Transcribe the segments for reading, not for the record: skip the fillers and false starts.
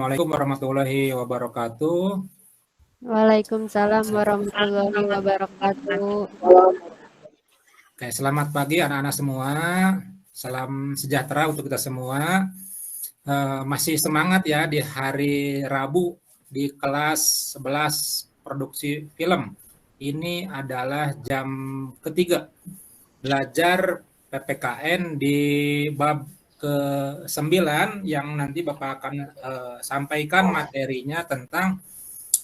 Assalamualaikum warahmatullahi wabarakatuh. Waalaikumsalam warahmatullahi wabarakatuh. Oke, selamat pagi anak-anak semua. Salam sejahtera untuk kita semua. Masih semangat ya di hari Rabu di kelas 11 produksi film. Ini adalah jam ketiga belajar PPKN di bab ke-9 yang nanti Bapak akan sampaikan materinya tentang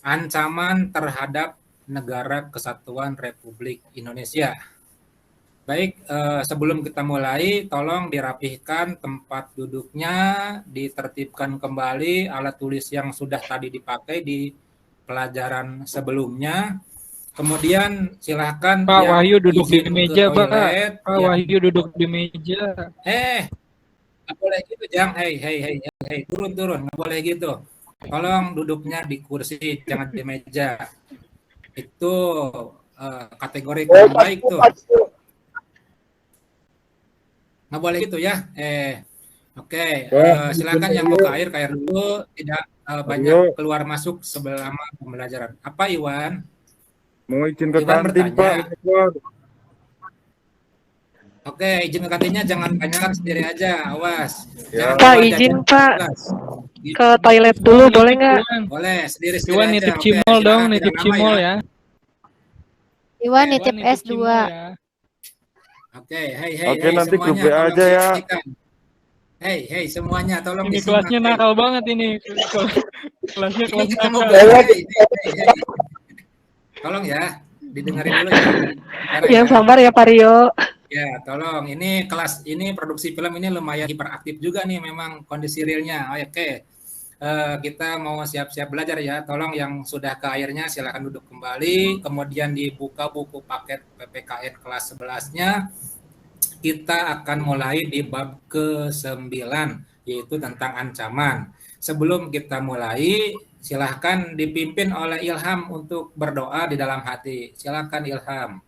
ancaman terhadap negara kesatuan Republik Indonesia. Baik, sebelum kita mulai, tolong dirapihkan tempat duduknya, ditertibkan kembali alat tulis yang sudah tadi dipakai di pelajaran sebelumnya. Kemudian silahkan Pak Wahyu duduk di izin meja, ke toilet. Pak Wahyu duduk di meja. Nggak boleh gitu, Jang. Hey, turun, nggak boleh gitu. Tolong duduknya di kursi, jangan di meja. Itu kategori kurang baik tuh. Nggak boleh gitu ya. Oke. Silakan yang mau ke air dulu, tidak banyak keluar masuk selama pembelajaran. Apa Iwan? Mau izin ke Iwan kantin, bertanya. Pak. Oke, izin ke kantinnya jangan tanyakan sendiri aja, awas. Ya. Jangan Pak, bawa izin jajan Pak kelas. ke toilet dulu, boleh nggak? Boleh, sendiri Iwan aja. nitip Oke, cimol silakan, dong, tidak nitip lama cimol ya. Iwan nitip S2. cimol ya. Oke, hey, Oke, nanti semuanya, grup WA tolong aja ya. diperhatikan. Hey, semuanya tolong Ini disimak. kelasnya nakal banget ini. Kelasnya kelas Kita mau nakal. belajar. Hey. Tolong ya, didengarin dulu ya. Sekarang Yang ya. sabar ya, Pak Rio. Ya, tolong. Ini kelas ini produksi film ini lumayan hiperaktif juga nih memang kondisi realnya. Oke. Kita mau siap-siap belajar ya. Tolong yang sudah ke airnya silakan duduk kembali. Kemudian dibuka buku paket PPKN kelas 11-nya. Kita akan mulai di bab ke-9 yaitu tentang ancaman. Sebelum kita mulai, silahkan dipimpin oleh Ilham untuk berdoa di dalam hati. Silahkan Ilham.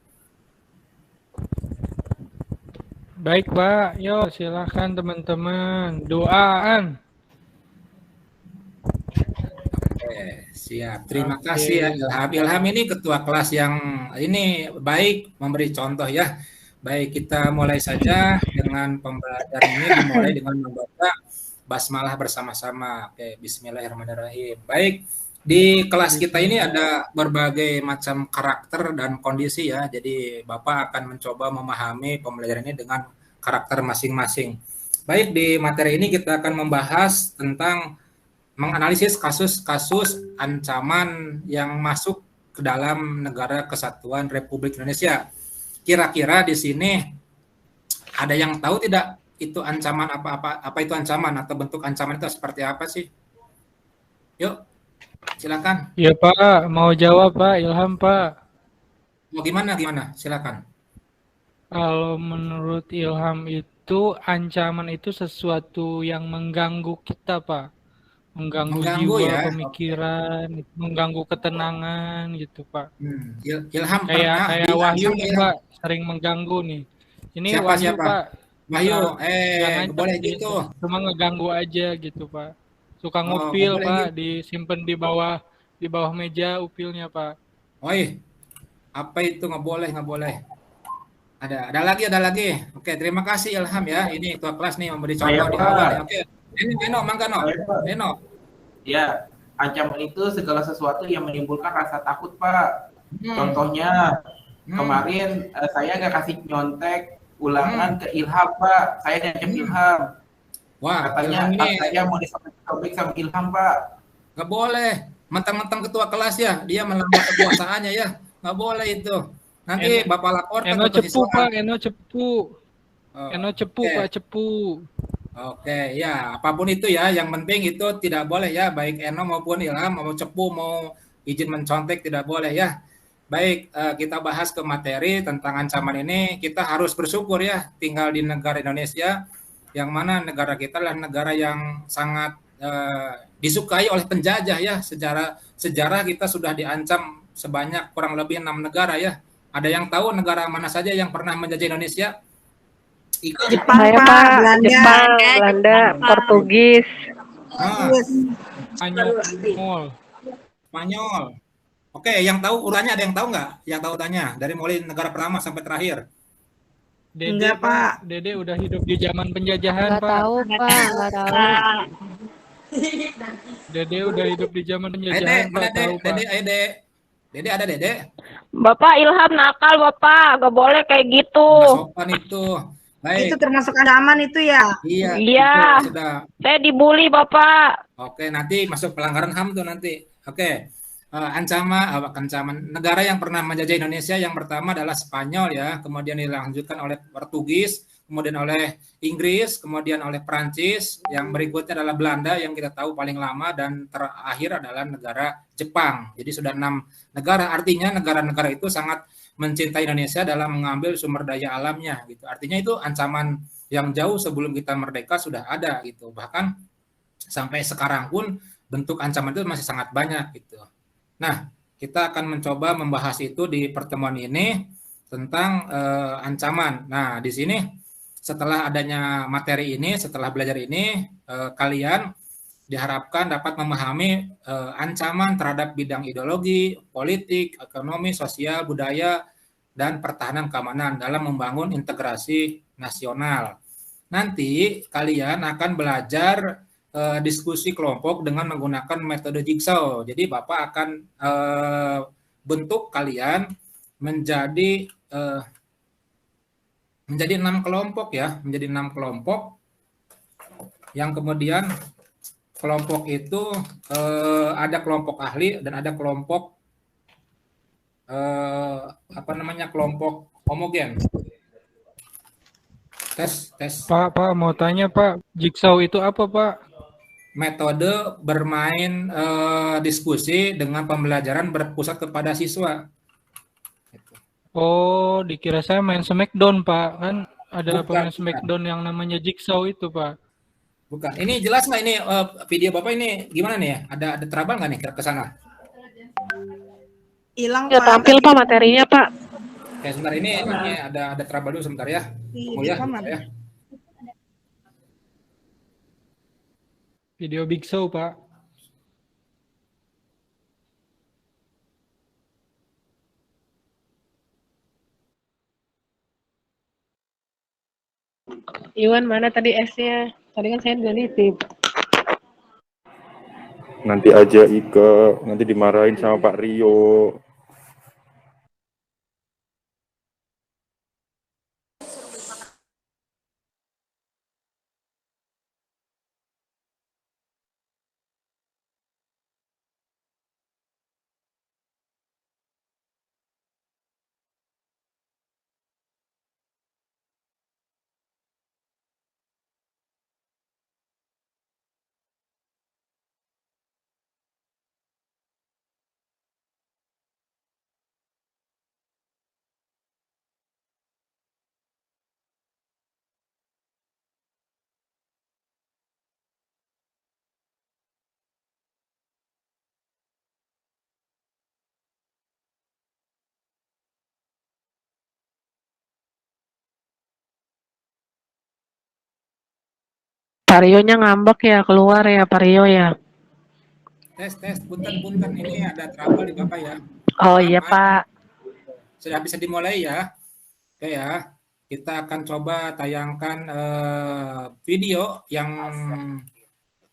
Baik Pak, yuk silahkan teman-teman. Doaan. Oke, siap. Terima kasih ya Ilham. Ilham ini ketua kelas yang ini baik memberi contoh ya. Baik, kita mulai saja dengan pembelajaran ini dimulai dengan membaca basmalah bersama-sama. Oke, bismillahirrahmanirrahim. Baik, di kelas kita ini ada berbagai macam karakter dan kondisi ya. Jadi Bapak akan mencoba memahami pembelajaran ini dengan karakter masing-masing. Baik, di materi ini kita akan membahas tentang menganalisis kasus-kasus ancaman yang masuk ke dalam negara kesatuan Republik Indonesia. Kira-kira di sini ada yang tahu tidak itu ancaman apa itu ancaman atau bentuk ancaman itu seperti apa sih? Yuk, silakan. Iya Pak, mau jawab Pak, Ilham Pak. Mau gimana? Silakan. Kalau menurut Ilham itu ancaman itu sesuatu yang mengganggu kita Pak. Mengganggu jiwa, ya? pemikiran, mengganggu ketenangan gitu Pak. Ilham Kayak Wahyu nih Pak, sering mengganggu nih. Ini Wahyu Pak. Wahyu, boleh gitu. gitu. Cuma ngeganggu aja gitu Pak. Suka ngupil Pak, gitu. Disimpan di bawah meja upilnya Pak. Oi, apa itu nggak boleh? Ada lagi. Oke, terima kasih Ilham ya. Ini ketua kelas nih memberi contoh di awal. Oke, Eno, mangga Eno. Ya, ancaman itu segala sesuatu yang menimbulkan rasa takut, Pak. Contohnya, kemarin saya nggak kasih nyontek ulangan ke Ilham, Pak. Saya diancam Ilham. Wah, katanya Ilham ini saya mau disobek sama Ilham, Pak. Nggak boleh. Mentang-mentang ketua kelas ya, dia melanggar kekuasaannya ya. Nggak boleh itu. Nanti Bapak laporkan Eno ke cepu, Pak. Eno cepu, okay. Pak, cepu. Oke, ya, apapun itu ya, yang penting itu tidak boleh ya, baik Eno maupun Ilham, mau cepu, mau izin mencontek, tidak boleh ya. Baik, kita bahas ke materi tentang ancaman ini, kita harus bersyukur ya, tinggal di negara Indonesia, yang mana negara kita adalah negara yang sangat disukai oleh penjajah ya, sejarah kita sudah diancam sebanyak kurang lebih 6 negara ya. Ada yang tahu negara mana saja yang pernah menjajah Indonesia? Jepang, Belanda, Portugis. Spanyol. Spanyol. Oke, yang tahu urannya ada yang tahu nggak? Yang tahu tanya dari mulai negara pertama sampai terakhir. Dede, Enggak, Pak. Dede udah hidup di zaman penjajahan, Nggak Pak. tahu, Pak. Nggak tahu. Dede udah hidup di zaman Dede, penjajahan, Pak. mana Tahu, Pak. Dede, Dede, Dede ada Dede? Bapak Ilham nakal, Bapak. Gak boleh kayak gitu. Nggak sopan itu. Baik. Itu termasuk ancaman itu ya? Iya. Iya. Itu sudah. Saya dibully, Bapak. Oke, nanti masuk pelanggaran HAM tuh nanti. Oke. Ancaman negara yang pernah menjajah Indonesia yang pertama adalah Spanyol ya, kemudian dilanjutkan oleh Portugis, kemudian oleh Inggris, kemudian oleh Prancis, yang berikutnya adalah Belanda yang kita tahu paling lama, dan terakhir adalah negara Jepang. Jadi sudah 6 negara, artinya negara-negara itu sangat mencintai Indonesia dalam mengambil sumber daya alamnya gitu. Artinya itu ancaman yang jauh sebelum kita merdeka sudah ada gitu. Bahkan sampai sekarang pun bentuk ancaman itu masih sangat banyak gitu. Nah, kita akan mencoba membahas itu di pertemuan ini tentang ancaman. Nah, di sini setelah adanya materi ini, setelah belajar ini, kalian diharapkan dapat memahami ancaman terhadap bidang ideologi, politik, ekonomi, sosial, budaya, dan pertahanan keamanan dalam membangun integrasi nasional. Nanti kalian akan belajar diskusi kelompok dengan menggunakan metode jigsaw. Jadi Bapak akan bentuk kalian menjadi 6 kelompok ya, menjadi 6 kelompok yang kemudian kelompok itu ada kelompok ahli dan ada kelompok kelompok homogen. Tes. Pak, mau tanya Pak, jigsaw itu apa Pak? Metode bermain diskusi dengan pembelajaran berpusat kepada siswa. Oh, dikira saya main Smackdown Pak, kan ada Bukan, pemain Smackdown yang namanya jigsaw itu Pak. Bukan. Ini jelas nggak ini video Bapak ini gimana nih ya? Ada trouble nggak nih ke sana? Hilang, Ya Pak. tampil, Pak, materinya, Pak. Oke, sebentar ini ada trouble dulu sebentar ya. Di Ya, rekaman. ya. Video Big Show Pak. Iwan, mana tadi S-nya? Tadi kan saya udah nitip. Nanti aja Ike, nanti dimarahin sama Pak Rio. Pak Rio-nya ngambek ya, keluar ya Pak Rio ya. Tes, punten. Ini ada trouble di Bapak ya. Oh iya Pak. Sudah bisa dimulai ya. Oke ya. Kita akan coba tayangkan video yang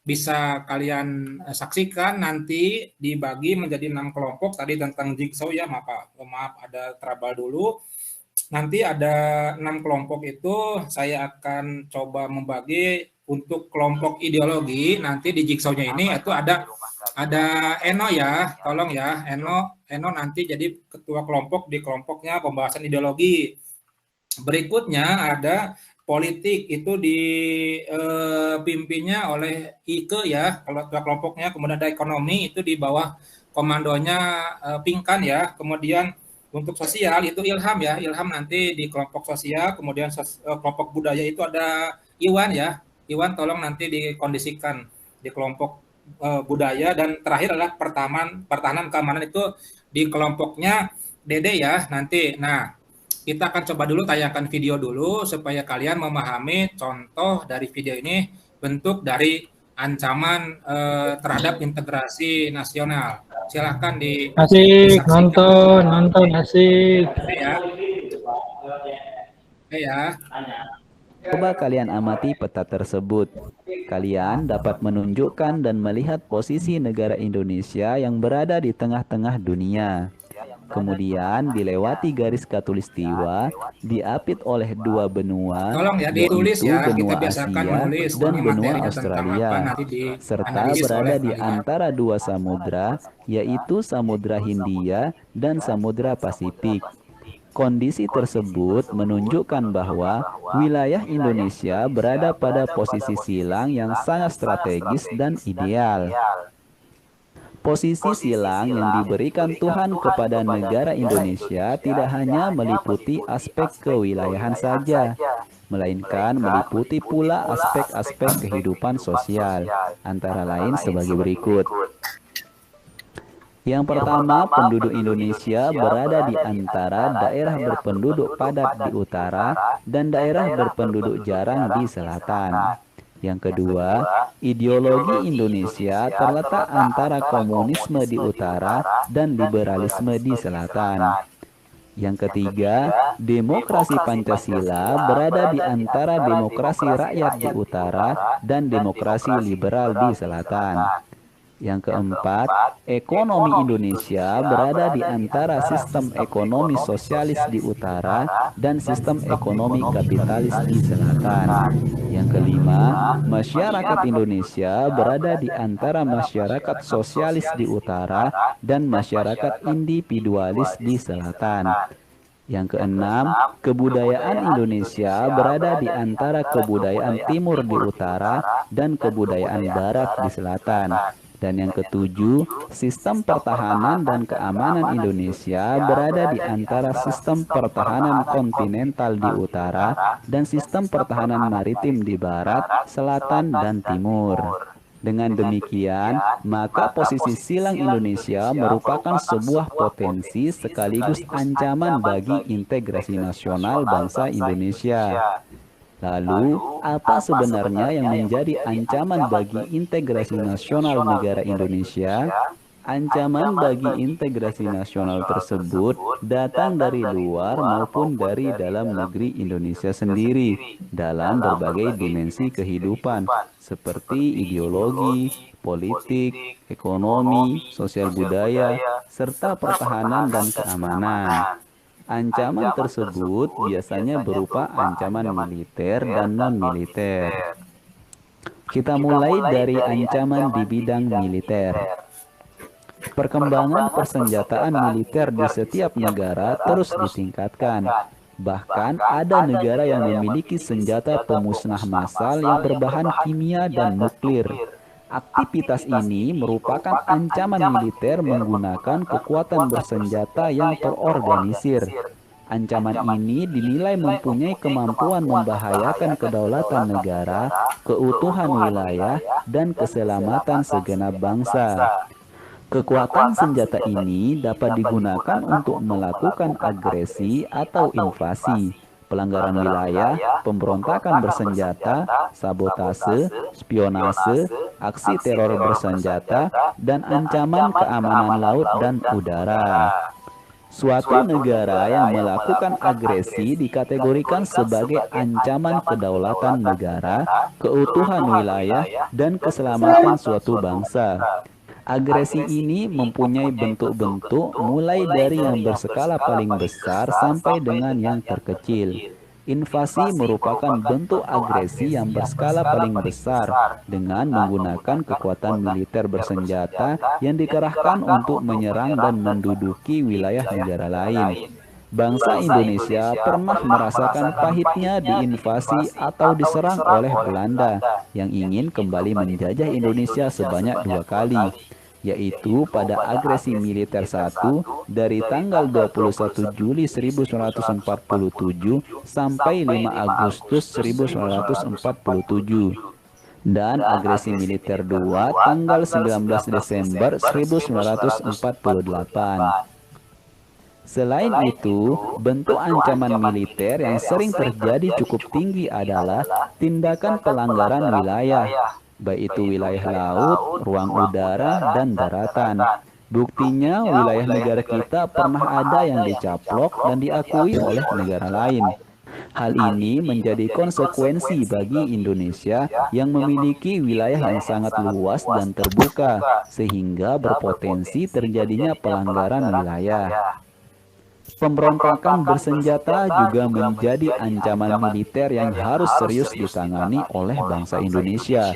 bisa kalian saksikan, nanti dibagi menjadi 6 kelompok. Tadi tentang jigsaw ya, maaf ada trouble dulu. Nanti ada 6 kelompok itu saya akan coba membagi untuk kelompok ideologi. Nanti di jigsaw-nya ini itu ada Eno ya, tolong ya, Eno nanti jadi ketua kelompok di kelompoknya pembahasan ideologi. Berikutnya ada politik, itu dipimpinnya oleh Ike ya, kalau ketua kelompoknya. Kemudian ada ekonomi, itu di bawah komandonya Pinkan ya. Kemudian untuk sosial itu Ilham ya, Ilham nanti di kelompok sosial. Kemudian kelompok budaya itu ada Iwan ya, Iwan tolong nanti dikondisikan di kelompok budaya. Dan terakhir adalah pertahanan keamanan, itu di kelompoknya Dede ya nanti. Nah, kita akan coba dulu tayangkan video dulu supaya kalian memahami contoh dari video ini, bentuk dari ancaman terhadap integrasi nasional. Silahkan Asik, disaksikan. nonton asik. Ya. Ya. Coba kalian amati peta tersebut. Kalian dapat menunjukkan dan melihat posisi negara Indonesia yang berada di tengah-tengah dunia. Kemudian dilewati garis khatulistiwa, diapit oleh dua benua, Tolong ya ditulis yaitu ya, kita benua biasakan Asia menulis dan ini benua materinya tentang Australia, apa, nanti serta dianalisis berada oleh di kalian. antara dua samudra, yaitu Samudra Hindia dan Samudra Pasifik. Kondisi tersebut menunjukkan bahwa wilayah Indonesia berada pada posisi silang yang sangat strategis dan ideal. Posisi silang yang diberikan Tuhan kepada negara Indonesia tidak hanya meliputi aspek kewilayahan saja, melainkan meliputi pula aspek-aspek kehidupan sosial, antara lain sebagai berikut. Yang pertama, penduduk Indonesia berada di antara daerah berpenduduk padat di utara dan daerah berpenduduk jarang di selatan. Yang kedua, ideologi Indonesia terletak antara komunisme di utara dan liberalisme di selatan. Yang ketiga, demokrasi Pancasila berada di antara demokrasi rakyat di utara dan demokrasi liberal di selatan. Yang keempat, ekonomi Indonesia berada di antara sistem ekonomi sosialis di utara dan sistem ekonomi kapitalis di selatan. Yang kelima, masyarakat Indonesia berada di antara masyarakat sosialis di utara dan masyarakat individualis di selatan. Yang keenam, kebudayaan Indonesia berada di antara kebudayaan timur di utara dan kebudayaan barat di selatan. Dan yang ketujuh, sistem pertahanan dan keamanan Indonesia berada di antara sistem pertahanan kontinental di utara dan sistem pertahanan maritim di barat, selatan, dan timur. Dengan demikian, maka posisi silang Indonesia merupakan sebuah potensi sekaligus ancaman bagi integrasi nasional bangsa Indonesia. Lalu, apa sebenarnya yang menjadi ancaman bagi integrasi nasional negara Indonesia? Ancaman bagi integrasi nasional tersebut datang dari luar maupun dari dalam negeri Indonesia sendiri dalam berbagai dimensi kehidupan seperti ideologi, politik, ekonomi, sosial budaya, serta pertahanan dan keamanan. Ancaman tersebut biasanya berupa ancaman militer dan non-militer. Kita mulai dari ancaman di bidang militer. Perkembangan persenjataan militer di setiap negara terus ditingkatkan. Bahkan ada negara yang memiliki senjata pemusnah massal yang berbahan kimia dan nuklir. Aktivitas ini merupakan ancaman militer menggunakan kekuatan bersenjata yang terorganisir. Ancaman ini dinilai mempunyai kemampuan membahayakan kedaulatan negara, keutuhan wilayah, dan keselamatan segenap bangsa. Kekuatan senjata ini dapat digunakan untuk melakukan agresi atau invasi, pelanggaran wilayah, pemberontakan bersenjata, sabotase, spionase, aksi teror bersenjata, dan ancaman keamanan laut dan udara. Suatu negara yang melakukan agresi dikategorikan sebagai ancaman kedaulatan negara, keutuhan wilayah, dan keselamatan suatu bangsa. Agresi ini mempunyai bentuk-bentuk mulai dari yang berskala paling besar sampai dengan yang terkecil. Invasi merupakan bentuk agresi yang berskala paling besar dengan menggunakan kekuatan militer bersenjata yang dikerahkan untuk menyerang dan menduduki wilayah negara lain. Bangsa Indonesia pernah merasakan pahitnya diinvasi atau diserang oleh Belanda yang ingin kembali menjajah Indonesia sebanyak 2 kali, yaitu pada agresi militer 1 dari tanggal 21 Juli 1947 sampai 5 Agustus 1947 dan agresi militer 2 tanggal 19 Desember 1948. Selain itu, bentuk ancaman militer yang sering terjadi cukup tinggi adalah tindakan pelanggaran wilayah. baik itu wilayah laut, ruang udara, dan daratan. Buktinya wilayah negara kita pernah ada yang dicaplok dan diakui oleh negara lain. Hal ini menjadi konsekuensi bagi Indonesia yang memiliki wilayah yang sangat luas dan terbuka, sehingga berpotensi terjadinya pelanggaran wilayah. Pemberontakan bersenjata juga menjadi ancaman militer yang harus serius ditangani oleh bangsa Indonesia.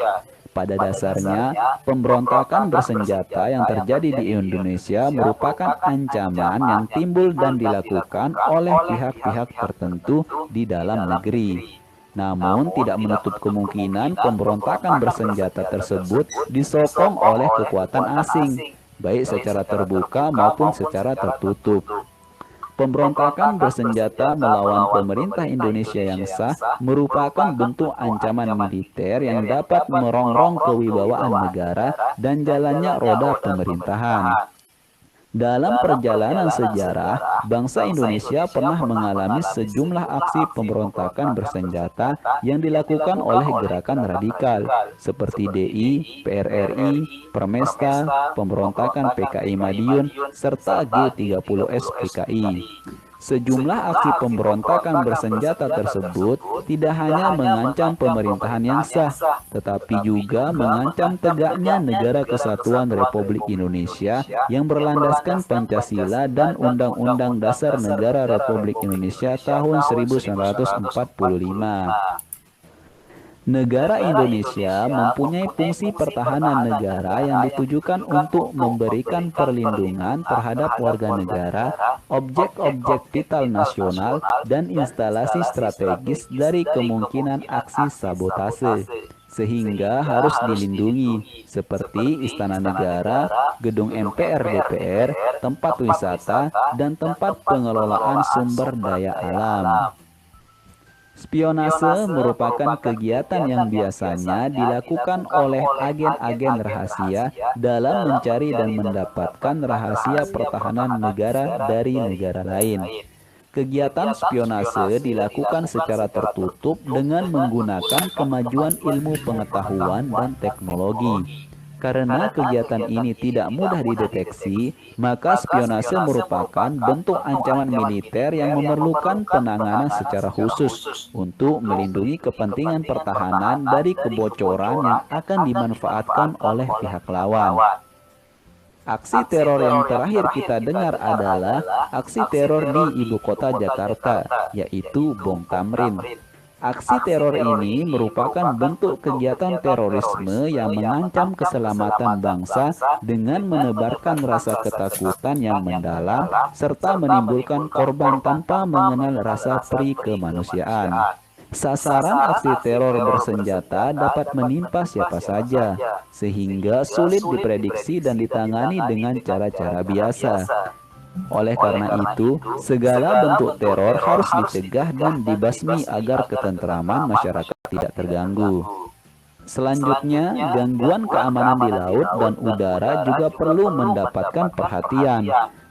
Pada dasarnya, pemberontakan bersenjata yang terjadi di Indonesia merupakan ancaman yang timbul dan dilakukan oleh pihak-pihak tertentu di dalam negeri. Namun, tidak menutup kemungkinan pemberontakan bersenjata tersebut disokong oleh kekuatan asing, baik secara terbuka maupun secara tertutup. Pemberontakan bersenjata melawan pemerintah Indonesia yang sah merupakan bentuk ancaman militer yang dapat merongrong kewibawaan negara dan jalannya roda pemerintahan. Dalam perjalanan sejarah, bangsa Indonesia pernah mengalami sejumlah aksi pemberontakan bersenjata yang dilakukan oleh gerakan radikal, seperti DI, PRRI, Permesta, pemberontakan PKI Madiun, serta G30S PKI. Sejumlah aksi pemberontakan bersenjata tersebut tidak hanya mengancam pemerintahan yang sah, tetapi juga mengancam tegaknya Negara Kesatuan Republik Indonesia yang berlandaskan Pancasila dan Undang-Undang Dasar Negara Republik Indonesia tahun 1945. Negara Indonesia mempunyai fungsi pertahanan negara yang ditujukan untuk memberikan perlindungan terhadap warga negara, objek-objek vital nasional, dan instalasi strategis dari kemungkinan aksi sabotase, sehingga harus dilindungi, seperti Istana Negara, gedung MPR DPR, tempat wisata, dan tempat pengelolaan sumber daya alam. Spionase merupakan kegiatan yang biasanya dilakukan oleh agen-agen rahasia dalam mencari dan mendapatkan rahasia pertahanan negara dari negara lain. Kegiatan spionase dilakukan secara tertutup dengan menggunakan kemajuan ilmu pengetahuan dan teknologi. Karena kegiatan ini tidak mudah dideteksi, maka spionase merupakan bentuk ancaman militer yang memerlukan penanganan secara khusus untuk melindungi kepentingan pertahanan dari kebocoran yang akan dimanfaatkan oleh pihak lawan. Aksi teror yang terakhir kita dengar adalah aksi teror di ibu kota Jakarta, yaitu Bom Tamrin. Aksi teror ini merupakan bentuk kegiatan terorisme yang mengancam keselamatan bangsa dengan menebarkan rasa ketakutan yang mendalam serta menimbulkan korban tanpa mengenal rasa peri kemanusiaan. Sasaran aksi teror bersenjata dapat menimpa siapa saja, sehingga sulit diprediksi dan ditangani dengan cara-cara biasa. Oleh karena itu, segala bentuk teror harus dicegah dan dibasmi agar ketentraman masyarakat tidak terganggu. Selanjutnya, gangguan keamanan di laut dan udara juga perlu mendapatkan perhatian.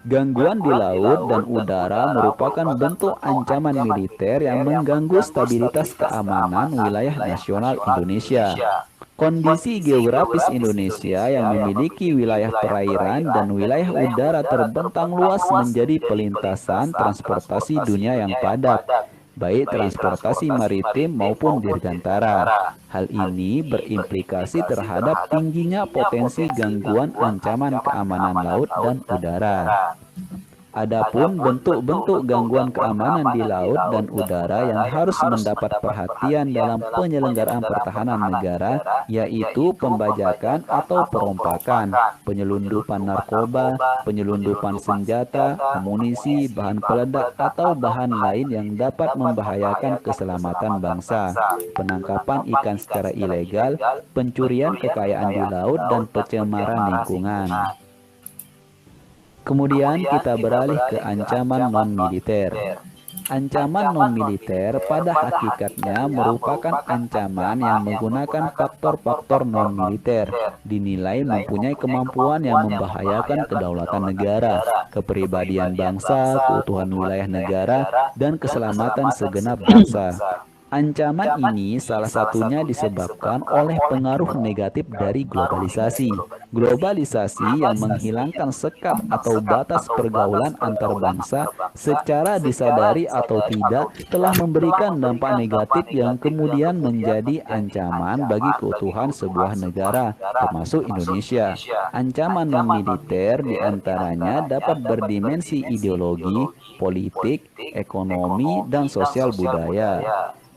Gangguan di laut dan udara merupakan bentuk ancaman militer yang mengganggu stabilitas keamanan wilayah nasional Indonesia. Kondisi geografis Indonesia yang memiliki wilayah perairan dan wilayah udara terbentang luas menjadi pelintasan transportasi dunia yang padat, baik transportasi maritim maupun dirgantara. Hal ini berimplikasi terhadap tingginya potensi gangguan ancaman keamanan laut dan udara. Adapun bentuk-bentuk gangguan keamanan di laut dan udara yang harus mendapat perhatian dalam penyelenggaraan pertahanan negara, yaitu pembajakan atau perompakan, penyelundupan narkoba, penyelundupan senjata, amunisi, bahan peledak atau bahan lain yang dapat membahayakan keselamatan bangsa, penangkapan ikan secara ilegal, pencurian kekayaan di laut, dan pencemaran lingkungan. Kemudian kita beralih ke ancaman non-militer. Ancaman non-militer pada hakikatnya merupakan ancaman yang menggunakan faktor-faktor non-militer, dinilai mempunyai kemampuan yang membahayakan kedaulatan negara, kepribadian bangsa, keutuhan wilayah negara, dan keselamatan segenap bangsa. Ancaman ini salah satunya disebabkan oleh pengaruh negatif dari globalisasi. Globalisasi yang menghilangkan sekat atau batas pergaulan antar bangsa secara disadari atau tidak telah memberikan dampak negatif yang kemudian menjadi ancaman bagi keutuhan sebuah negara, termasuk Indonesia. Ancaman non-militer diantaranya dapat berdimensi ideologi, politik, ekonomi, dan sosial budaya.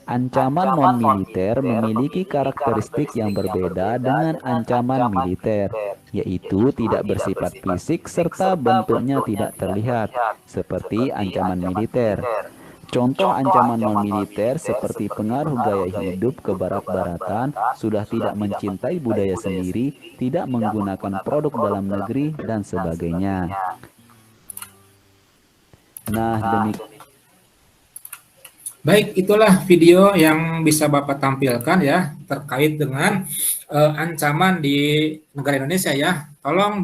Ancaman non-militer memiliki karakteristik yang berbeda dengan ancaman militer, yaitu tidak bersifat fisik serta bentuknya tidak terlihat, seperti ancaman militer. Contoh ancaman non-militer seperti pengaruh gaya hidup kebarat-baratan, sudah tidak mencintai budaya sendiri, tidak menggunakan produk dalam negeri, dan sebagainya. Nah, demikian. Baik, itulah video yang bisa Bapak tampilkan ya terkait dengan ancaman di negara Indonesia ya. Tolong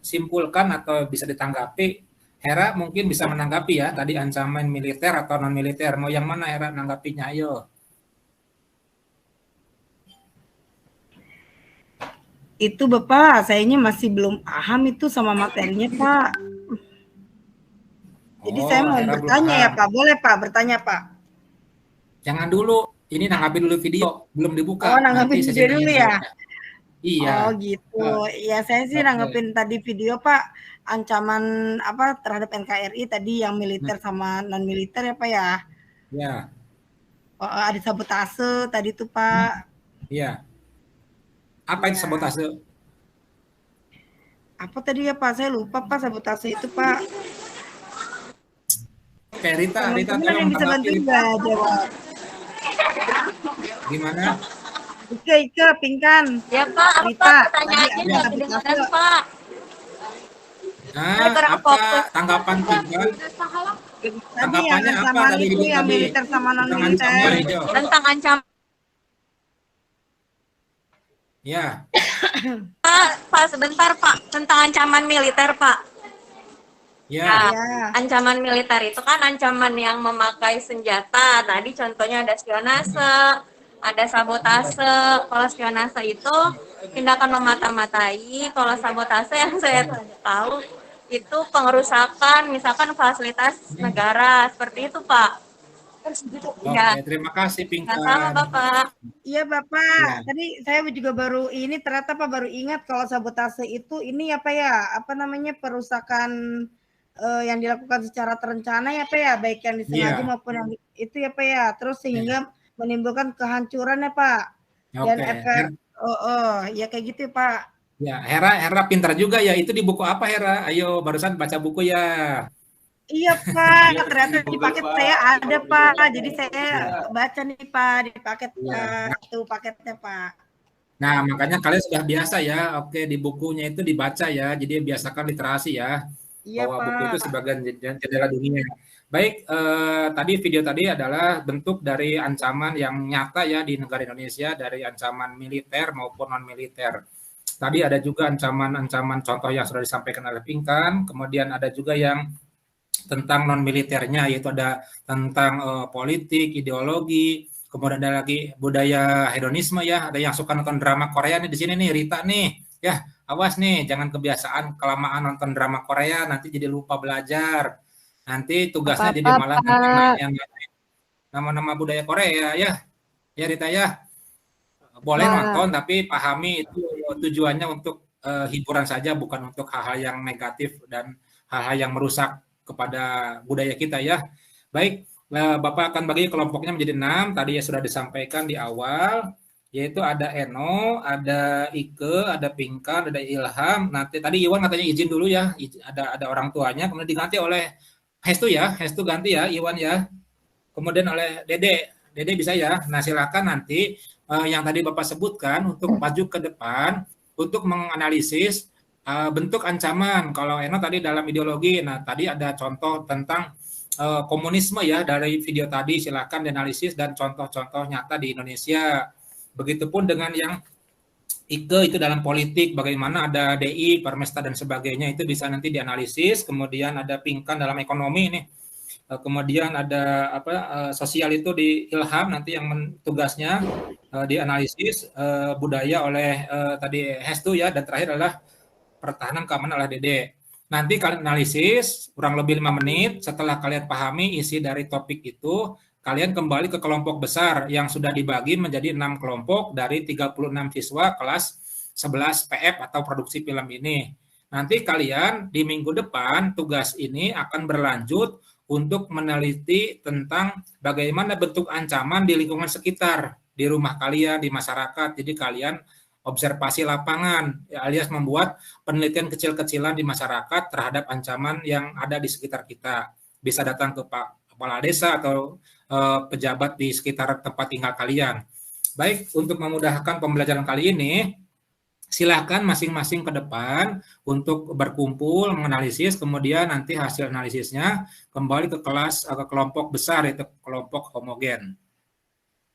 disimpulkan atau bisa ditanggapi. Hera mungkin bisa menanggapi ya tadi ancaman militer atau non militer. Mau yang mana Hera nanggapinya? Ayo. Itu Bapak, sayanya masih belum paham itu sama materinya Pak. Jadi saya mau bertanya ya Pak, boleh Pak bertanya Pak? Jangan dulu, ini nanggapi dulu video, belum dibuka. Oh nanggapin video dulu ya? Iya. Oh gitu, ya saya sih nanggapin tadi video Pak, ancaman apa terhadap NKRI tadi yang militer sama non militer ya Pak ya? Ya. Oh, ada sabotase tadi tuh Pak. Iya. Apa itu sabotase? Apa tadi ya Pak, saya lupa Pak sabotase itu Pak. Oke, Rita yang bisa bantu nggak jawab? Gimana? Ike, Pingkan. Ya Pak, Rita, pertanyaannya nggak kedengaran Pak. Nah, apa tanggapan Pingkan? Tadi yang ancaman itu yang militer sama non militer. Tentang ancaman. Ya. Pak, sebentar Pak, tentang ancaman militer Pak. Ya. Nah, ancaman militer itu kan ancaman yang memakai senjata. Tadi contohnya ada spionase, ada sabotase. Kalau spionase itu tindakan memata-matai. Kalau sabotase yang saya tahu itu pengerusakan, misalkan fasilitas negara seperti itu Pak. Oke, ya. Terima kasih Pingkan. Sama Bapak. Iya Bapak. Ya. Tadi saya juga baru ini ternyata Pak baru ingat kalau sabotase itu ini apa ya? Apa namanya perusakan yang dilakukan secara terencana ya Pak ya, baik yang disengaja maupun yang itu ya Pak ya. Terus sehingga menimbulkan kehancuran ya Pak. Dan efek ya kayak gitu ya Pak. Ya, Hera pintar juga ya. Itu di buku apa Hera? Ayo barusan baca buku ya. Iya Pak, ternyata di paket saya ada Pak. Jadi saya baca nih Pak di paket itu paketnya Pak. Nah, makanya kalian sudah biasa ya. Oke, di bukunya itu dibaca ya. Jadi biasakan literasi ya. Iya, bahwa Pak. buku itu sebagai jendela dunia. Baik, tadi video tadi adalah bentuk dari ancaman yang nyata ya di negara Indonesia dari ancaman militer maupun non militer. Tadi ada juga ancaman-ancaman contoh yang sudah disampaikan oleh Pingkan. Kemudian ada juga yang tentang non militernya, yaitu ada tentang politik, ideologi, kemudian ada lagi budaya hedonisme ya, ada yang suka nonton drama Korea nih di sini nih Rita nih, ya awas nih jangan kebiasaan kelamaan nonton drama Korea nanti jadi lupa belajar, nanti tugasnya jadi malah yang nama-nama budaya Korea ya Rita ya, boleh nonton tapi pahami itu tujuannya untuk hiburan saja bukan untuk hal-hal yang negatif dan hal-hal yang merusak kepada budaya kita ya. Baik, Bapak akan bagi kelompoknya menjadi 6. Tadi ya sudah disampaikan di awal, yaitu ada Eno, ada Ike, ada Pingkan, ada Ilham. Nanti tadi Iwan katanya izin dulu ya, ada orang tuanya, kemudian diganti oleh Hestu ya, Hestu ganti ya Iwan ya. Kemudian oleh Dede bisa ya. Nah silakan nanti yang tadi Bapak sebutkan untuk maju ke depan untuk menganalisis bentuk ancaman. Kalau Eno tadi dalam ideologi, nah tadi ada contoh tentang komunisme ya dari video tadi, silakan dianalisis dan contoh-contoh nyata di Indonesia. Begitupun dengan yang Ike itu dalam politik, bagaimana ada DI, Permesta dan sebagainya itu bisa nanti dianalisis. Kemudian ada Pingkan dalam ekonomi ini. kemudian ada sosial itu di Ilham nanti yang tugasnya dianalisis, budaya oleh tadi Hestu ya, dan terakhir adalah pertahanan keamanan oleh Dede. Nanti kalian analisis kurang lebih 5 menit. Setelah kalian pahami isi dari topik itu, kalian kembali ke kelompok besar yang sudah dibagi menjadi 6 kelompok dari 36 siswa kelas 11 PF atau produksi film ini. Nanti kalian di minggu depan tugas ini akan berlanjut untuk meneliti tentang bagaimana bentuk ancaman di lingkungan sekitar, di rumah kalian, di masyarakat. Jadi kalian observasi lapangan, alias membuat penelitian kecil-kecilan di masyarakat terhadap ancaman yang ada di sekitar kita. Bisa datang ke Pak Kepala Desa atau pejabat di sekitar tempat tinggal kalian. Baik, untuk memudahkan pembelajaran kali ini, silakan masing-masing ke depan untuk berkumpul, menganalisis, kemudian nanti hasil analisisnya kembali ke kelas, ke kelompok besar, yaitu kelompok homogen.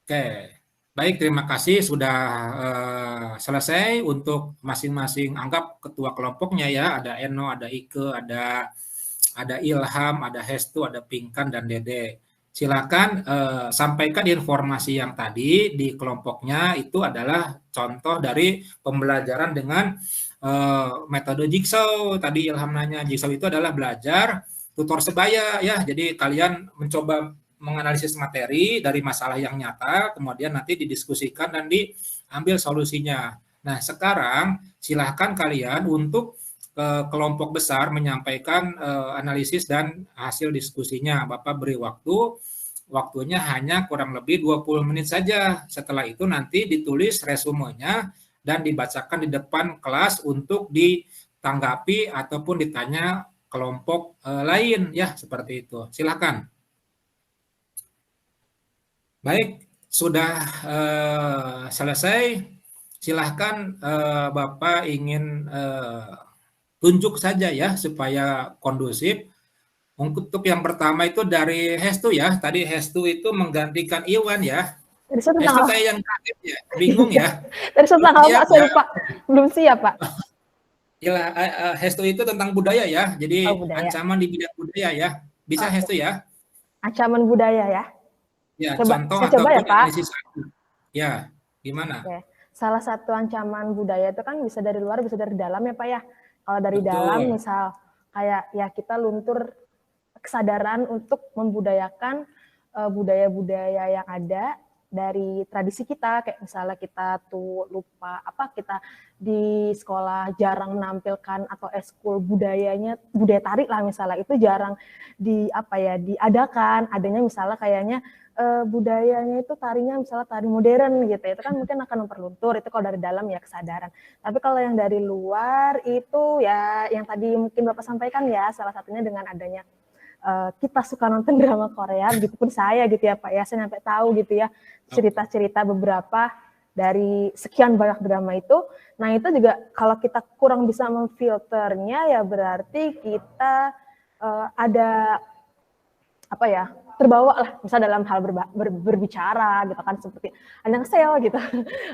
Oke. Baik, terima kasih sudah selesai untuk masing-masing anggap ketua kelompoknya ya. Ada Eno, ada Ike, ada Ilham, ada Hestu, ada Pinkan, dan Dede. Silakan sampaikan informasi yang tadi di kelompoknya itu adalah contoh dari pembelajaran dengan metode Jigsaw. Tadi Ilham nanya, Jigsaw itu adalah belajar tutor sebaya ya. Jadi kalian mencoba menganalisis materi dari masalah yang nyata, kemudian nanti didiskusikan dan diambil solusinya. Nah, sekarang silahkan kalian untuk kelompok besar menyampaikan analisis dan hasil diskusinya. Bapak beri waktunya hanya kurang lebih 20 menit saja. Setelah itu nanti ditulis resumenya dan dibacakan di depan kelas untuk ditanggapi ataupun ditanya kelompok lain ya, seperti itu. Silakan. Baik, sudah selesai. Silahkan Bapak ingin tunjuk saja ya supaya kondusif. Untuk yang pertama itu dari Hestu ya. Tadi Hestu itu menggantikan Iwan ya. Hestu kayak yang kaget ya, bingung ya. Dari tentang apa saya lupa, belum siap Pak. Ya, Hestu itu tentang budaya ya. Jadi budaya. Ancaman di bidang budaya ya. Bisa Hestu ya? Ancaman budaya ya. Ya, contoh atau ya, Pak. Ya, gimana? Oke. Salah satu ancaman budaya itu kan bisa dari luar, bisa dari dalam ya Pak ya. Kalau dari dalam misal kayak ya kita luntur kesadaran untuk membudayakan budaya-budaya yang ada dari tradisi kita, kayak misalnya kita tuh lupa kita di sekolah jarang menampilkan atau eskul budaya tari lah misalnya, itu jarang diadakan. Adanya misalnya kayaknya budayanya itu tarinya misalnya tari modern gitu, itu kan mungkin akan memperluntur. Itu kalau dari dalam ya kesadaran. Tapi kalau yang dari luar itu ya yang tadi mungkin Bapak sampaikan ya, salah satunya dengan adanya kita suka nonton drama Korea, begitupun saya gitu ya Pak ya, saya sampai tahu gitu ya cerita-cerita beberapa dari sekian banyak drama itu. Nah itu juga kalau kita kurang bisa memfilternya ya berarti kita ada terbawa lah, misalnya dalam hal berbicara gitu kan, seperti annyeonghaseyo gitu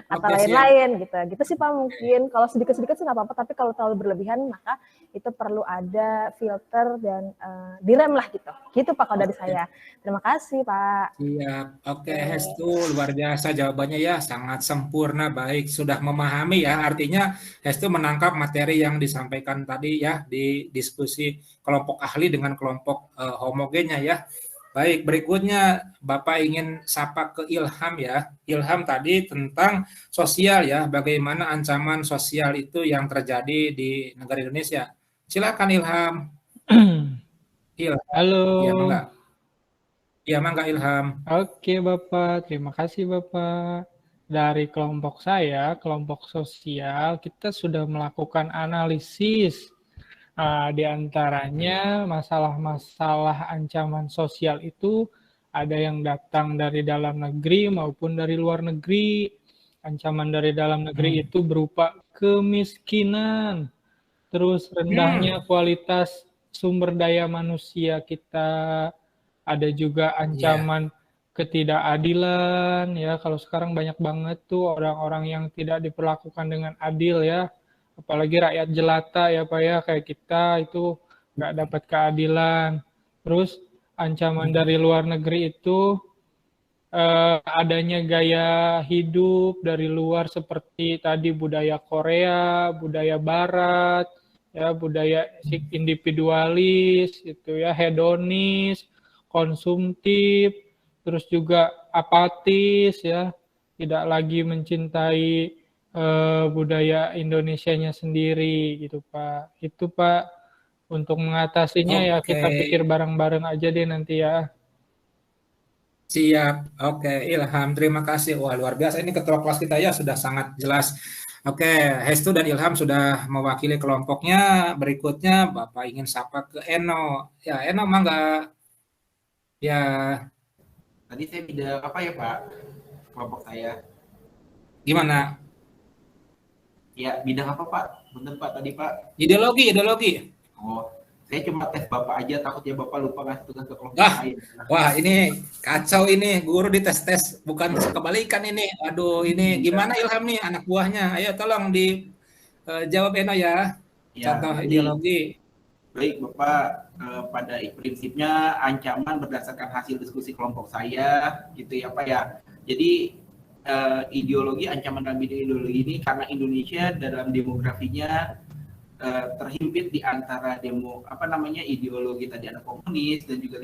atau lain-lain gitu sih Pak. Mungkin kalau sedikit-sedikit sih nggak apa-apa, tapi kalau terlalu berlebihan maka itu perlu ada filter dan direm lah gitu Pak kalau dari saya. Terima kasih Pak. Siap. Oke, Hestu luar biasa jawabannya ya, sangat sempurna, baik, sudah memahami ya. Artinya Hestu menangkap materi yang disampaikan tadi ya di diskusi kelompok ahli dengan kelompok homogennya ya. Baik, berikutnya Bapak ingin sapa ke Ilham ya. Ilham tadi tentang sosial ya, bagaimana ancaman sosial itu yang terjadi di negara Indonesia. Silakan Ilham. Ilham. Halo. Iya, mangga Ilham. Oke Bapak, terima kasih Bapak. Dari kelompok saya, kelompok sosial, kita sudah melakukan analisis. Di antaranya masalah-masalah ancaman sosial itu ada yang datang dari dalam negeri maupun dari luar negeri. Ancaman dari dalam negeri itu berupa kemiskinan, terus rendahnya kualitas sumber daya manusia kita. Ada juga ancaman ketidakadilan ya. Kalau sekarang banyak banget tuh orang-orang yang tidak diperlakukan dengan adil ya. Apalagi rakyat jelata ya Pak ya, kayak kita itu nggak dapat keadilan. Terus ancaman dari luar negeri itu adanya gaya hidup dari luar seperti tadi budaya Korea, budaya Barat, ya budaya individualis, itu ya hedonis, konsumtif, terus juga apatis, ya tidak lagi mencintai budaya Indonesianya sendiri, gitu Pak. Itu Pak, untuk mengatasinya ya kita pikir bareng-bareng aja deh nanti ya. Siap, oke Ilham, terima kasih. Wah luar biasa ini ketua kelas kita ya sudah sangat jelas. Oke, Hestu dan Ilham sudah mewakili kelompoknya. Berikutnya Bapak ingin sapa ke Eno. Ya Eno mangga. Ya. Tadi saya bidang apa ya Pak? Kelompok saya. Gimana? Ya bidang apa Pak? Bener Pak tadi Pak? Ideologi. Oh, saya cuma tes Bapak aja, takutnya Bapak lupa ngasih tugas ke kelompok lain. Wah, ini kacau ini, guru dites-tes, bukan kebalikan ini. Aduh, ini gimana Ilham nih, anak buahnya? Ayo tolong dijawab Eno ya. Contoh ideologi. Baik Bapak, pada prinsipnya ancaman berdasarkan hasil diskusi kelompok saya, gitu ya Pak ya. Jadi ideologi, ancaman dalam bidang ideologi ini karena Indonesia dalam demografinya terhimpit di antara ideologi tadi ada komunis dan juga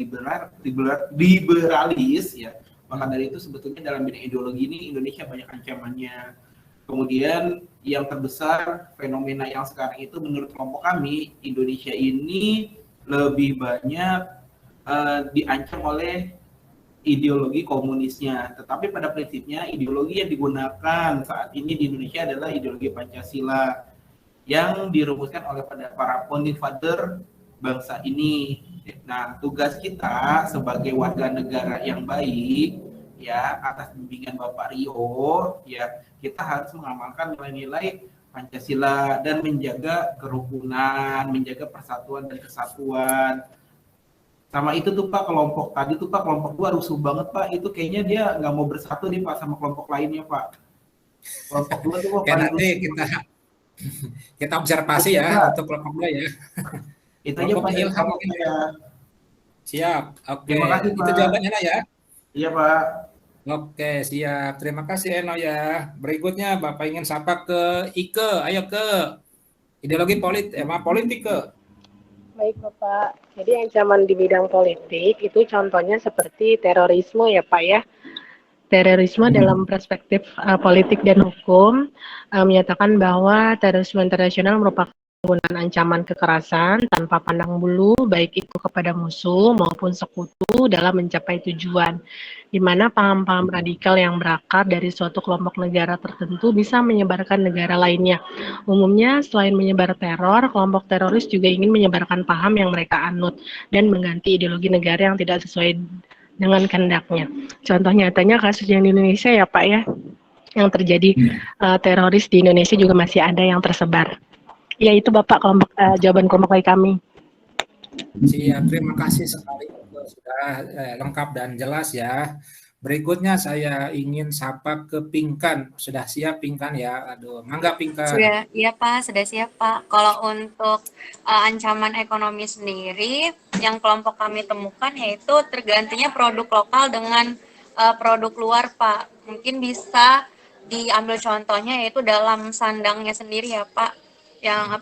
liberalis ya. Maka dari itu sebetulnya dalam bidang ideologi ini Indonesia banyak ancamannya. Kemudian yang terbesar fenomena yang sekarang itu menurut kelompok kami, Indonesia ini lebih banyak diancam oleh ideologi komunisnya. Tetapi pada prinsipnya ideologi yang digunakan saat ini di Indonesia adalah ideologi Pancasila yang dirumuskan oleh para founding father bangsa ini. Nah, tugas kita sebagai warga negara yang baik, ya atas bimbingan Bapak Rio, ya kita harus mengamalkan nilai-nilai Pancasila dan menjaga kerukunan, menjaga persatuan dan kesatuan. Sama itu tuh Pak, kelompok tadi tuh Pak, kelompok 2 rusuh banget Pak. Itu kayaknya dia nggak mau bersatu nih Pak sama kelompok lainnya Pak. Kelompok 2 tuh Pak. Nanti kita observasi ya untuk kelompok 2 ya. Itu aja Pak Ilham ya. Siap. Oke. Terima kasih Pak. Itu jawabannya ya. Iya Pak. Oke, siap. Terima kasih Eno ya. Berikutnya Bapak ingin sapa ke Ike. Ayo ke ideologi politik ke. Baik Bapak, jadi ancaman di bidang politik itu contohnya seperti terorisme ya Pak ya. Terorisme dalam perspektif politik dan hukum menyatakan bahwa terorisme internasional merupakan penggunaan ancaman kekerasan tanpa pandang bulu, baik itu kepada musuh maupun sekutu dalam mencapai tujuan, di mana paham-paham radikal yang berakar dari suatu kelompok negara tertentu bisa menyebarkan negara lainnya. Umumnya, selain menyebar teror, kelompok teroris juga ingin menyebarkan paham yang mereka anut dan mengganti ideologi negara yang tidak sesuai dengan kehendaknya. Contoh nyatanya kasus yang di Indonesia ya Pak ya, yang terjadi teroris di Indonesia juga masih ada yang tersebar. Ya itu Bapak jawaban kelompok dari kami. Siap, terima kasih sekali sudah lengkap dan jelas ya. Berikutnya saya ingin sapa ke Pinkan. Sudah siap Pinkan ya? Aduh, mangga Pinkan. Sudah, iya Pak, sudah siap Pak. Kalau untuk ancaman ekonomi sendiri, yang kelompok kami temukan yaitu tergantinya produk lokal dengan produk luar Pak. Mungkin bisa diambil contohnya yaitu dalam sandangnya sendiri ya Pak. Yang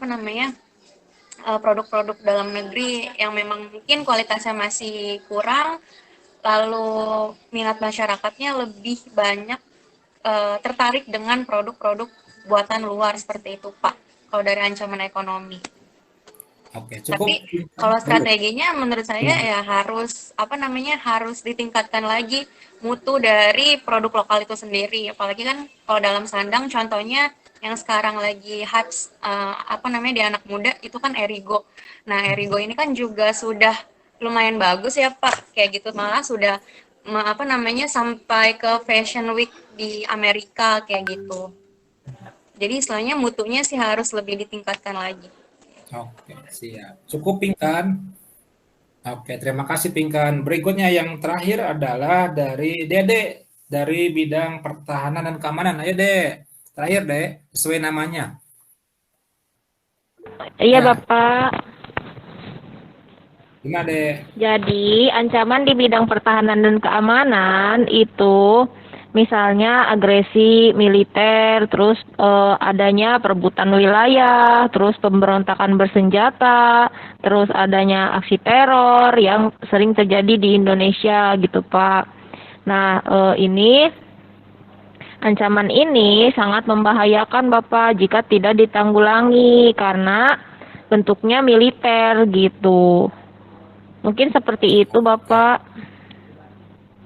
produk-produk dalam negeri yang memang mungkin kualitasnya masih kurang, lalu minat masyarakatnya lebih banyak tertarik dengan produk-produk buatan luar seperti itu Pak, kalau dari ancaman ekonomi. Oke, cukup. Tapi kalau strateginya menurut saya ya harus harus ditingkatkan lagi mutu dari produk lokal itu sendiri. Apalagi kan kalau dalam sandang contohnya yang sekarang lagi hype di anak muda itu kan Erigo. Nah, Erigo ini kan juga sudah lumayan bagus ya Pak, kayak gitu, malah sudah sampai ke Fashion Week di Amerika kayak gitu. Jadi istilahnya mutunya sih harus lebih ditingkatkan lagi. Oke, siap. Cukup Pinkan. Oke, terima kasih Pinkan. Berikutnya yang terakhir adalah dari Dede dari bidang pertahanan dan keamanan. Ayo Dek, terakhir Dek, sesuai namanya. Iya Bapak. Gimana deh? Jadi, ancaman di bidang pertahanan dan keamanan itu misalnya agresi militer, terus adanya perebutan wilayah, terus pemberontakan bersenjata, terus adanya aksi teror yang sering terjadi di Indonesia gitu, Pak. Nah, ini ancaman ini sangat membahayakan Bapak jika tidak ditanggulangi karena bentuknya militer gitu. Mungkin seperti itu, Bapak.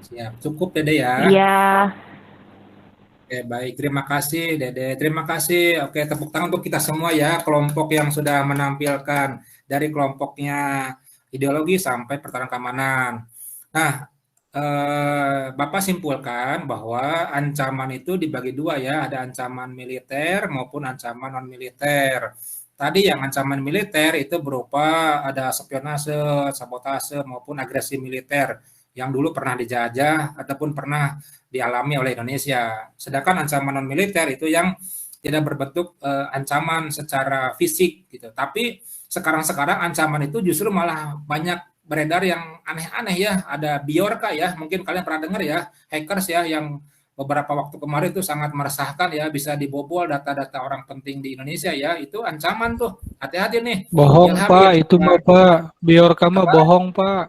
Siap, cukup Dede ya. Iya. Oke, baik. Terima kasih Dede. Terima kasih. Oke, tepuk tangan untuk kita semua ya, kelompok yang sudah menampilkan dari kelompoknya ideologi sampai pertahanan keamanan. Nah, Bapak simpulkan bahwa ancaman itu dibagi dua ya, ada ancaman militer maupun ancaman non-militer. Tadi yang ancaman militer itu berupa ada spionase, sabotase maupun agresi militer yang dulu pernah dijajah ataupun pernah dialami oleh Indonesia. Sedangkan ancaman non-militer itu yang tidak berbentuk ancaman secara fisik gitu. Tapi sekarang ancaman itu justru malah banyak beredar yang aneh-aneh ya. Ada Bjorka ya, mungkin kalian pernah dengar ya, hackers ya yang beberapa waktu kemarin itu sangat meresahkan ya, bisa dibobol data-data orang penting di Indonesia ya, itu ancaman tuh, hati-hati nih. Bohong Pak, itu mah Pak, Bjorka mah bohong Pak.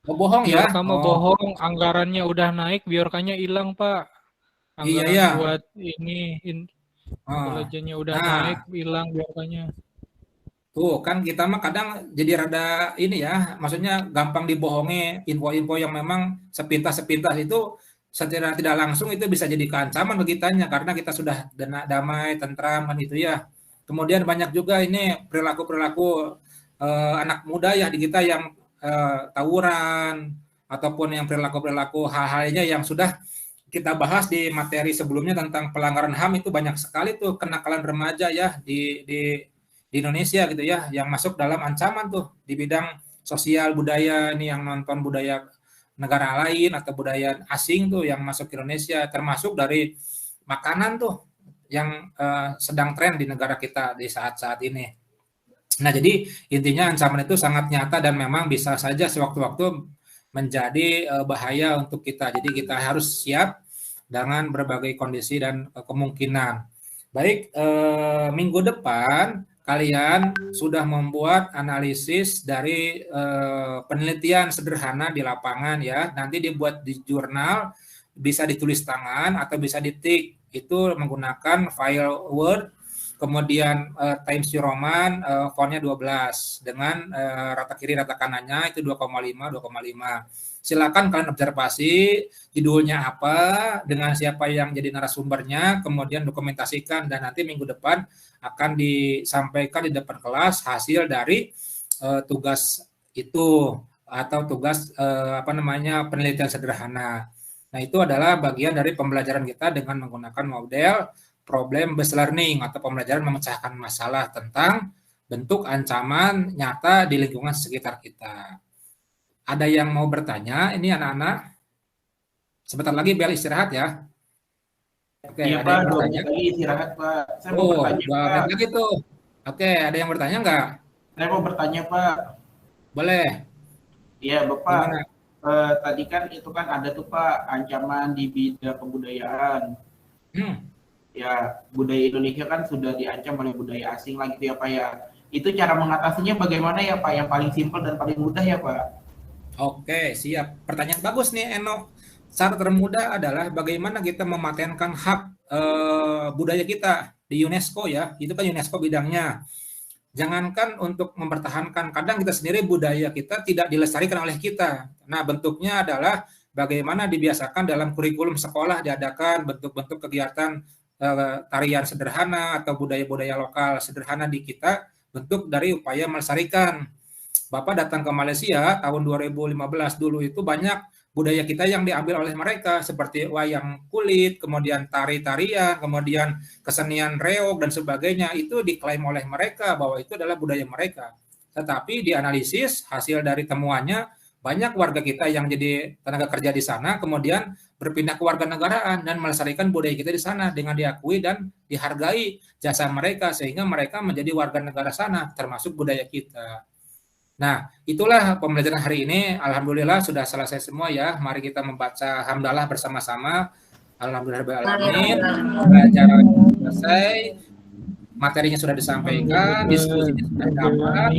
Oh, bohong ya? Bjorka mah bohong, anggarannya udah naik, Bjorkanya hilang Pak. Anggaran iya. buat ini, intelijennya udah naik, hilang Bjorkanya. Tuh kan kita mah kadang jadi rada ini ya, maksudnya gampang dibohongi info-info yang memang sepintas-sepintas itu secara tidak langsung itu bisa jadi keancaman bagi kitanya karena kita sudah damai, tentram kan itu ya. Kemudian banyak juga ini perilaku-perilaku anak muda ya di kita yang tawuran ataupun yang perilaku-perilaku hal-halnya yang sudah kita bahas di materi sebelumnya tentang pelanggaran HAM itu banyak sekali tuh kenakalan remaja ya di Indonesia gitu ya yang masuk dalam ancaman tuh di bidang sosial budaya ini yang nonton budaya negara lain atau budaya asing tuh yang masuk ke Indonesia termasuk dari makanan tuh yang sedang tren di negara kita di saat-saat ini. Nah jadi intinya ancaman itu sangat nyata dan memang bisa saja sewaktu-waktu menjadi bahaya untuk kita. Jadi kita harus siap dengan berbagai kondisi dan kemungkinan. Baik, minggu depan kalian sudah membuat analisis dari penelitian sederhana di lapangan ya. Nanti dibuat di jurnal, bisa ditulis tangan atau bisa ditik. Itu menggunakan file Word, kemudian Times New Roman, fontnya 12 dengan rata kiri rata kanannya itu 2,5. Silakan kalian observasi judulnya apa, dengan siapa yang jadi narasumbernya, kemudian dokumentasikan dan nanti minggu depan akan disampaikan di depan kelas hasil dari tugas itu atau tugas penelitian sederhana. Nah, itu adalah bagian dari pembelajaran kita dengan menggunakan model problem based learning atau pembelajaran memecahkan masalah tentang bentuk ancaman nyata di lingkungan sekitar kita. Ada yang mau bertanya? Ini anak-anak. Sebentar lagi bel istirahat ya. Oke, iya, ada Pak, yang bertanya? lagi istirahat, Pak. Saya mau bertanya, 2 menit lagi tuh. Oke, ada yang bertanya nggak? Saya mau bertanya, Pak. Boleh. Iya, Bapak. Tadi kan itu kan ada tuh, Pak, ancaman di bidang kebudayaan. Ya, budaya Indonesia kan sudah diancam oleh budaya asing lagi ya, Pak ya. Itu cara mengatasinya bagaimana ya, Pak? Yang paling simpel dan paling mudah ya, Pak? Oke, siap. Pertanyaan bagus nih, Eno. Cara termudah adalah bagaimana kita mematenkan hak budaya kita di UNESCO ya. Itu kan UNESCO bidangnya. Jangankan untuk mempertahankan, kadang kita sendiri budaya kita tidak dilestarikan oleh kita. Nah, bentuknya adalah bagaimana dibiasakan dalam kurikulum sekolah diadakan bentuk-bentuk kegiatan tarian sederhana atau budaya-budaya lokal sederhana di kita, bentuk dari upaya melestarikan. Bapak datang ke Malaysia tahun 2015 dulu itu banyak budaya kita yang diambil oleh mereka seperti wayang kulit, kemudian tari-tarian, kemudian kesenian reog dan sebagainya itu diklaim oleh mereka bahwa itu adalah budaya mereka. Tetapi dianalisis hasil dari temuannya banyak warga kita yang jadi tenaga kerja di sana kemudian berpindah ke warganegaraan dan melestarikan budaya kita di sana dengan diakui dan dihargai jasa mereka sehingga mereka menjadi warga negara sana termasuk budaya kita. Nah, itulah pembelajaran hari ini. Alhamdulillah sudah selesai semua ya. Mari kita membaca hamdalah bersama-sama. Alhamdulillahirrahmanirrahim. Pelajaran selesai. Materinya sudah disampaikan, diskusinya sudah dapat.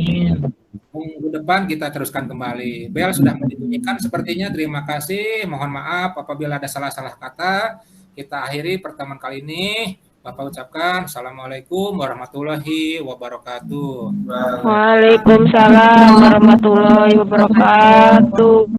Minggu depan kita teruskan kembali. Bel sudah membunyikan sepertinya. Terima kasih. Mohon maaf apabila ada salah-salah kata. Kita akhiri pertemuan kali ini. Bapak ucapkan Assalamualaikum warahmatullahi wabarakatuh. Waalaikumsalam warahmatullahi wabarakatuh.